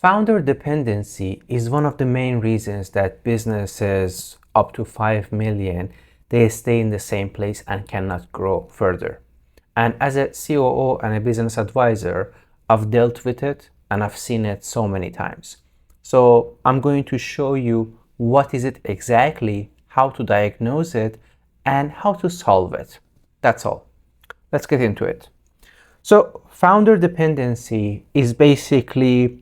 Founder dependency is one of the main reasons that businesses up to 5 million, they stay in the same place and cannot grow further. And as a COO and a business advisor, I've dealt with it and I've seen it so many times. So I'm going to show you what is it exactly, how to diagnose it, and how to solve it. That's all. Let's get into it. So founder dependency is basically,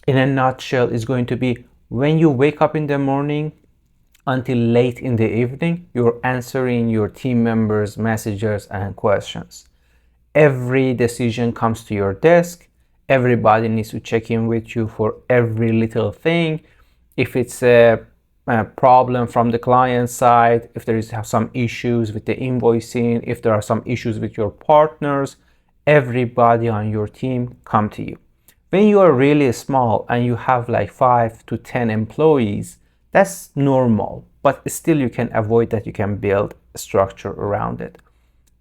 in a nutshell, is going to be when you wake up in the morning until late in the evening, you're answering your team members' messages and questions. Every decision comes to your desk. Everybody needs to check in with you for every little thing. If it's a problem from the client side, if there is some issues with the invoicing, if there are some issues with your partners, everybody on your team come to you. When you are really small and you have like 5 to 10 employees, that's normal, but still you can avoid that. You can build a structure around it.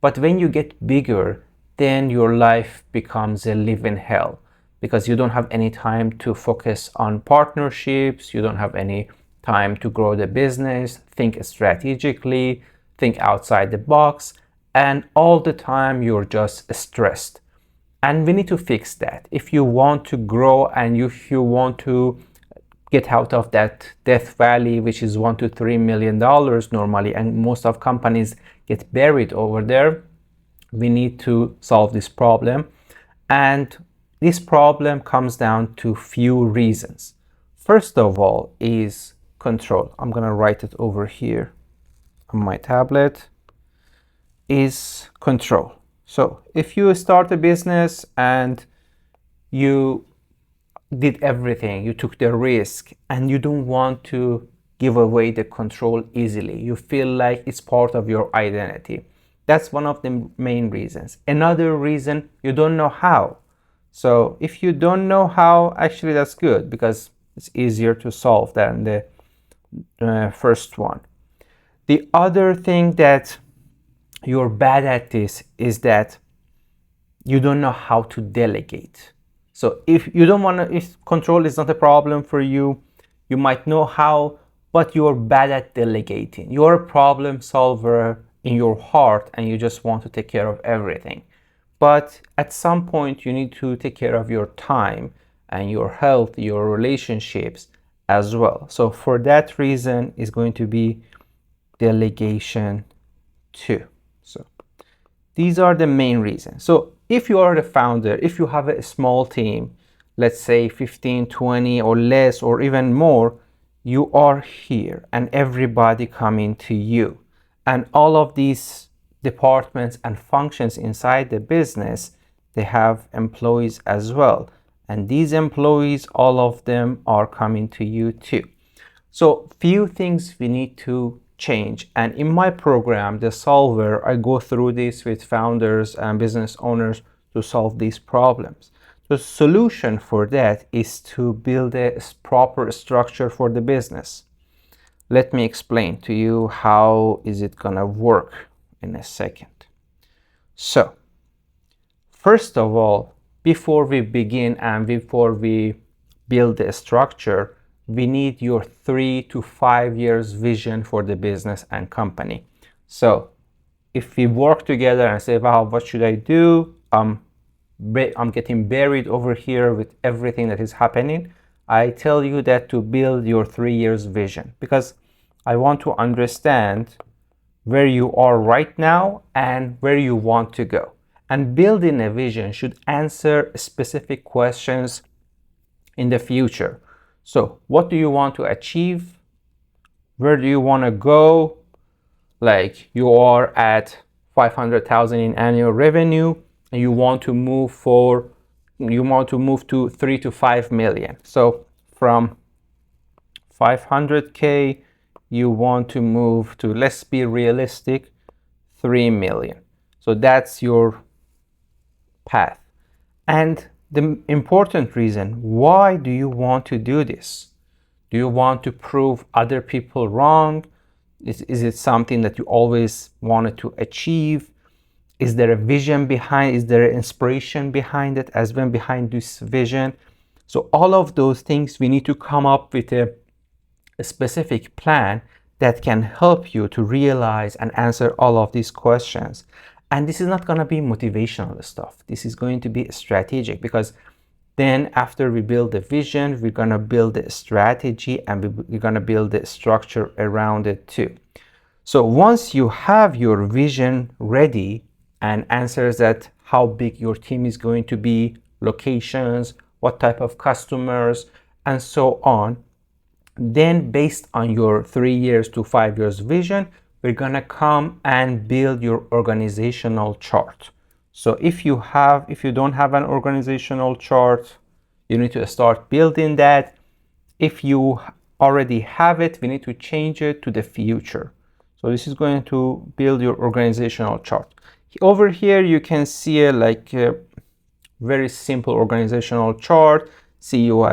But when you get bigger, then your life becomes a living hell because you don't have any time to focus on partnerships. You don't have any time to grow the business, think strategically, think outside the box, and all the time you're just stressed. And we need to fix that. If you want to grow and if you want to get out of that death valley, which is $1 to $3 million normally, and most of companies get buried over there, we need to solve this problem. And this problem comes down to few reasons. First of all is control. I'm gonna write it over here on my tablet, is control. So if you start a business and you did everything, you took the risk, and you don't want to give away the control easily, you feel like it's part of your identity. That's one of the main reasons. Another reason, you don't know how. So if you don't know how, actually that's good because it's easier to solve than the first one. The other thing that you're bad at this is that you don't know how to delegate. So if you don't want to, if control is not a problem for you, you might know how, but you're bad at delegating. You're a problem solver in your heart and you just want to take care of everything. But at some point you need to take care of your time and your health, your relationships as well. So for that reason is going to be delegation too. So these are the main reasons. So if you are the founder, if you have a small team, let's say 15, 20 or less or even more, you are here and everybody coming to you. And all of these departments and functions inside the business, they have employees as well. And these employees, all of them are coming to you too. So few things we need to change. And in my program, The Solver, I go through this with founders and business owners to solve these problems. The solution for that is to build a proper structure for the business. Let me explain to you how is it gonna work in a second. So, first of all, before we begin and before we build the structure, we need your 3 to 5 years vision for the business and company. So if we work together and say, wow, what should I do? I'm getting buried over here with everything that is happening. I tell you that to build your 3 years vision because I want to understand where you are right now and where you want to go. And building a vision should answer specific questions in the future. So what do you want to achieve? Where do you want to go? Like you are at 500,000 in annual revenue and you want to move to 3 to 5 million. So from 500K, you want to move to, let's be realistic, 3 million. So that's your path. And the important reason, why do you want to do this? Do you want to prove other people wrong? Is it something that you always wanted to achieve? Is there a vision behind? Is there an inspiration behind it as well behind this vision? So all of those things, we need to come up with a specific plan that can help you to realize and answer all of these questions. And this is not going to be motivational stuff. This is going to be strategic, because then after we build the vision, we're going to build the strategy, and we're going to build the structure around it too. So once you have your vision ready and answers that how big your team is going to be, locations, what type of customers, and so on, then based on your 3 years to 5 years vision, we're gonna come and build your organizational chart. So if you don't have an organizational chart, you need to start building that. If you already have it, we need to change it to the future. So this is going to build your organizational chart. Over here, you can see a very simple organizational chart. CEO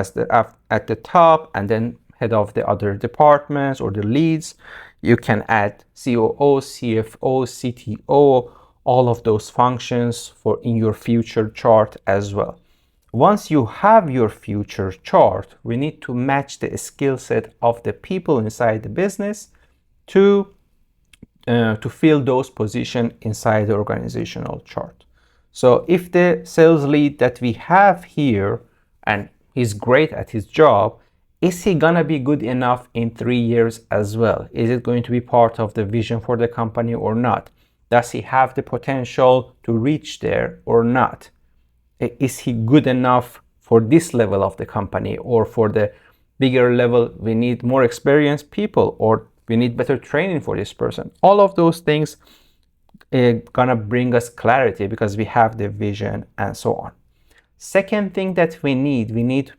at the top, and then head of the other departments or the leads. You can add COO, CFO, CTO, all of those functions in your future chart as well. Once you have your future chart, we need to match the skill set of the people inside the business to fill those positions inside the organizational chart. So if the sales lead that we have here, and he's great at his job, is he gonna be good enough in 3 years as well? Is it going to be part of the vision for the company or not? Does he have the potential to reach there or not? Is he good enough for this level of the company, or for the bigger level we need more experienced people, or we need better training for this person? All of those things gonna bring us clarity because we have the vision and so on. Second thing that we need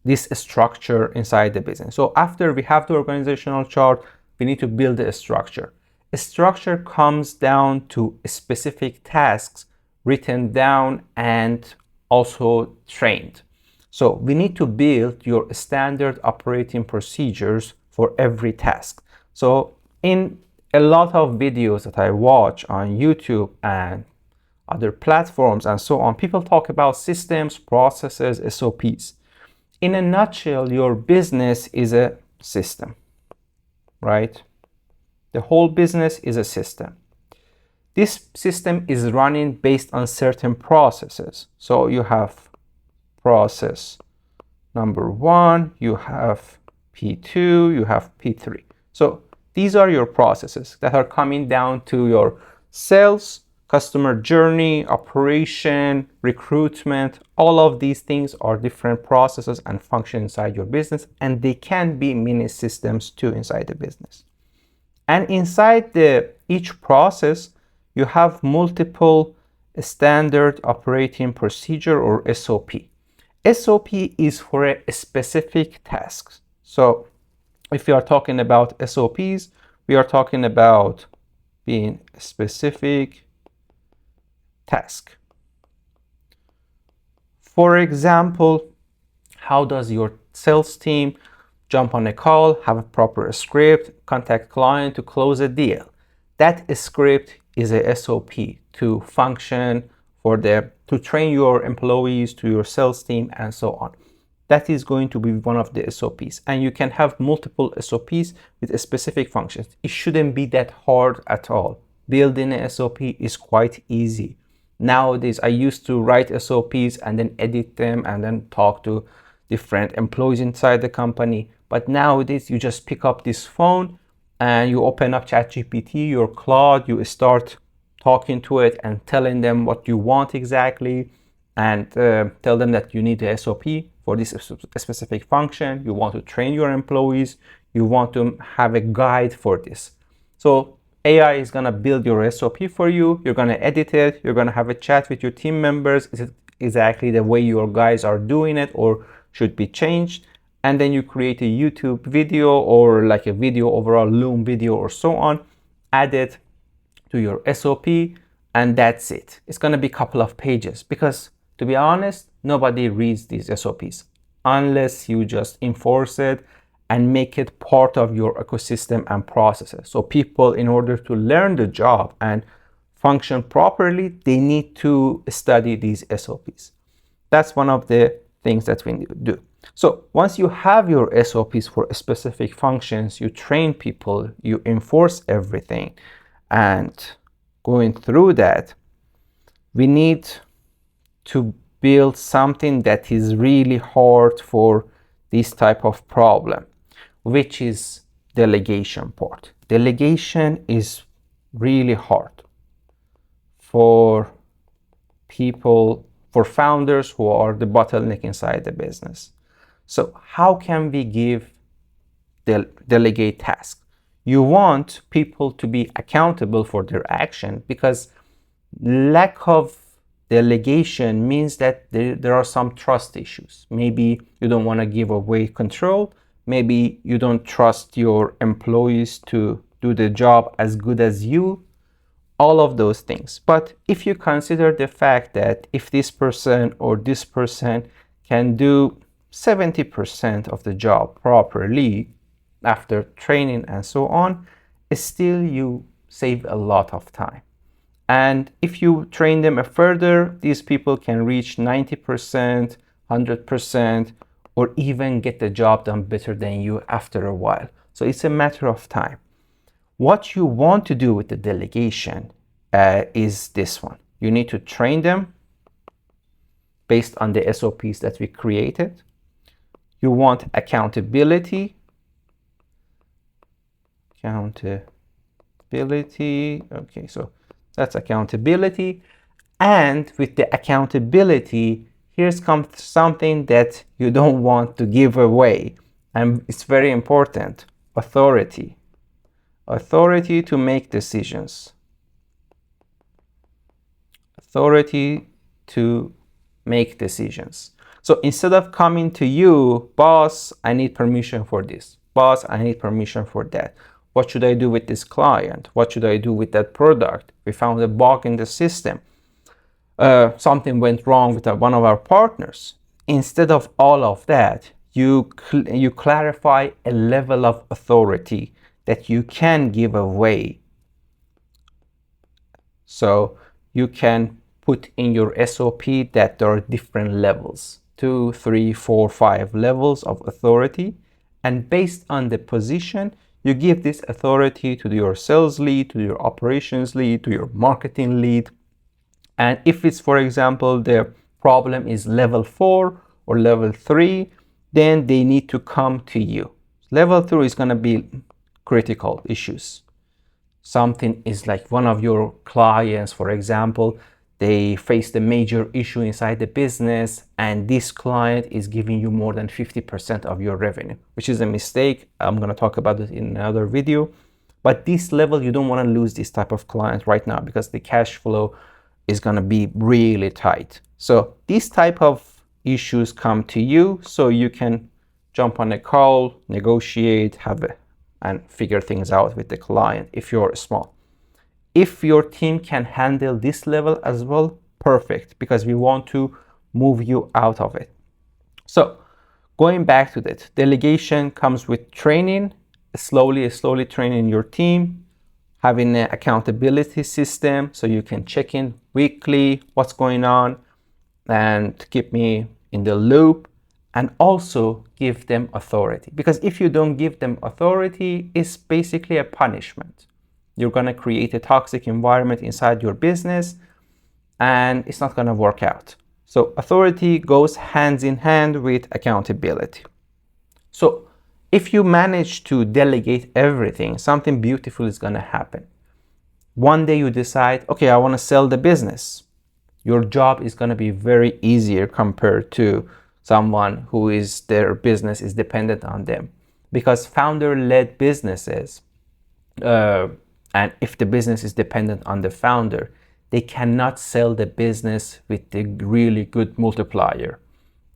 this structure inside the business. So after we have the organizational chart, we need to build a structure. A structure comes down to specific tasks written down and also trained. So we need to build your standard operating procedures for every task. So in a lot of videos that I watch on YouTube and other platforms and so on, people talk about systems, processes, SOPs. In a nutshell, your business is a system, right? The whole business is a system. This system is running based on certain processes. So you have process number 1, you have P2, you have P3. So these are your processes that are coming down to your sales, customer journey, operation, recruitment. All of these things are different processes and functions inside your business, and they can be mini systems too inside the business. And inside each process, you have multiple standard operating procedure or SOP. SOP is for a specific task. So if we are talking about SOPs, we are talking about being a specific task. For example, how does your sales team jump on a call, have a proper script, contact client to close a deal? That script is a SOP to function to train your employees, to your sales team, and so on. That is going to be one of the SOPs, and you can have multiple SOPs with specific functions. It shouldn't be that hard at all. Building a SOP is quite easy. Nowadays, I used to write SOPs and then edit them and then talk to different employees inside the company. But nowadays, you just pick up this phone and you open up ChatGPT, your Claude, you start talking to it and telling them what you want exactly, and tell them that you need the SOP for this specific function. You want to train your employees. You want to have a guide for this. So AI is going to build your SOP for you. You're going to edit it. You're going to have a chat with your team members. Is it exactly the way your guys are doing it, or should be changed? And then you create a YouTube video or like a video overall, Loom video or so on, add it to your SOP, and that's it. It's going to be a couple of pages because, to be honest, nobody reads these SOPs unless you just enforce it and make it part of your ecosystem and processes. So people, in order to learn the job and function properly, they need to study these SOPs. That's one of the things that we need to do. So once you have your SOPs for specific functions, you train people, you enforce everything, and going through that, we need to build something that is really hard for this type of problem, which is delegation part. Delegation is really hard for people, for founders who are the bottleneck inside the business. So how can we delegate tasks? You want people to be accountable for their action, because lack of delegation means that there are some trust issues. Maybe you don't want to give away control. Maybe you don't trust your employees to do the job as good as you. All of those things. But if you consider the fact that if this person or this person can do 70% of the job properly after training and so on, still you save a lot of time. And if you train them further, these people can reach 90%, 100%, or even get the job done better than you after a while. So it's a matter of time. What you want to do with the delegation is this one. You need to train them based on the SOPs that we created. You want accountability. Okay, so that's accountability. And with the accountability, here's comes something that you don't want to give away. And it's very important. Authority. Authority to make decisions. Authority to make decisions. So instead of coming to you, boss, I need permission for this. Boss, I need permission for that. What should I do with this client? What should I do with that product? We found a bug in the system. Something went wrong with one of our partners. Instead of all of that, you clarify a level of authority that you can give away. So you can put in your SOP that there are different levels, 2, 3, 4, 5 levels of authority. And based on the position, you give this authority to your sales lead, to your operations lead, to your marketing lead. And if it's, for example, the problem is level 4 or level 3, then they need to come to you. Level 3 is going to be critical issues. Something is like one of your clients, for example, they faced a major issue inside the business, and this client is giving you more than 50% of your revenue, which is a mistake. I'm going to talk about it in another video. But this level, you don't want to lose this type of client right now, because the cash flow is going to be really tight. So these type of issues come to you, so you can jump on a call, negotiate, and figure things out with the client if you're small. If your team can handle this level as well, perfect, because we want to move you out of it. So going back to that, delegation comes with training, slowly training your team, having an accountability system so you can check in weekly what's going on and keep me in the loop, and also give them authority. Because if you don't give them authority, it's basically a punishment. You're going to create a toxic environment inside your business, and it's not going to work out. So authority goes hands in hand with accountability. So if you manage to delegate everything, something beautiful is going to happen. One day you decide, okay, I want to sell the business. Your job is going to be very easier compared to someone who is their business is dependent on them. Because founder-led businesses, and if the business is dependent on the founder, they cannot sell the business with the really good multiplier.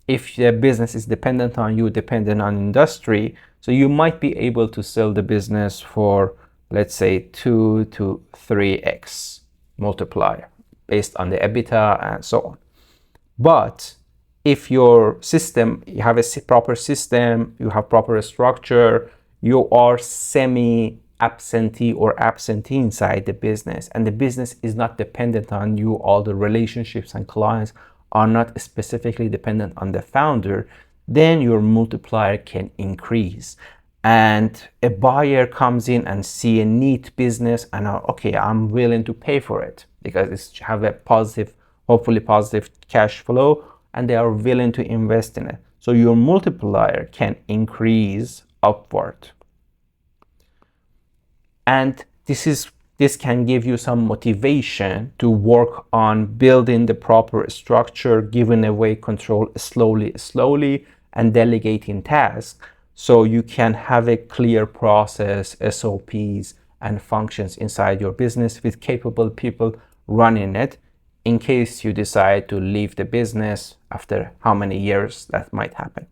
If the business is dependent on you, dependent on industry, so you might be able to sell the business for, let's say, 2 to 3x multiplier based on the EBITDA and so on. But if your system, you have a proper system, you have proper structure, you are semi-absentee or absentee inside the business, and the business is not dependent on you, all the relationships and clients are not specifically dependent on the founder, then your multiplier can increase. And a buyer comes in and see a neat business and okay, I'm willing to pay for it because it's have a positive, hopefully positive cash flow, and they are willing to invest in it. So your multiplier can increase upward. And this can give you some motivation to work on building the proper structure, giving away control slowly, and delegating tasks, so you can have a clear process, SOPs, and functions inside your business with capable people running it in case you decide to leave the business after how many years that might happen.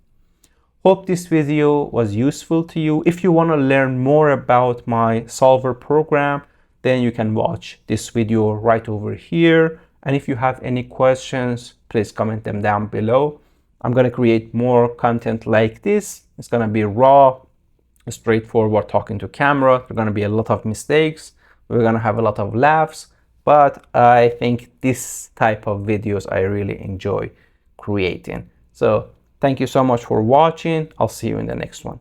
Hope this video was useful to you. If you want to learn more about my solver program, then you can watch this video right over here. And if you have any questions, please comment them down below. I'm going to create more content like this. It's going to be raw, straightforward, talking to camera. There are going to be a lot of mistakes. We're going to have a lot of laughs, but I think this type of videos I really enjoy creating. So thank you so much for watching. I'll see you in the next one.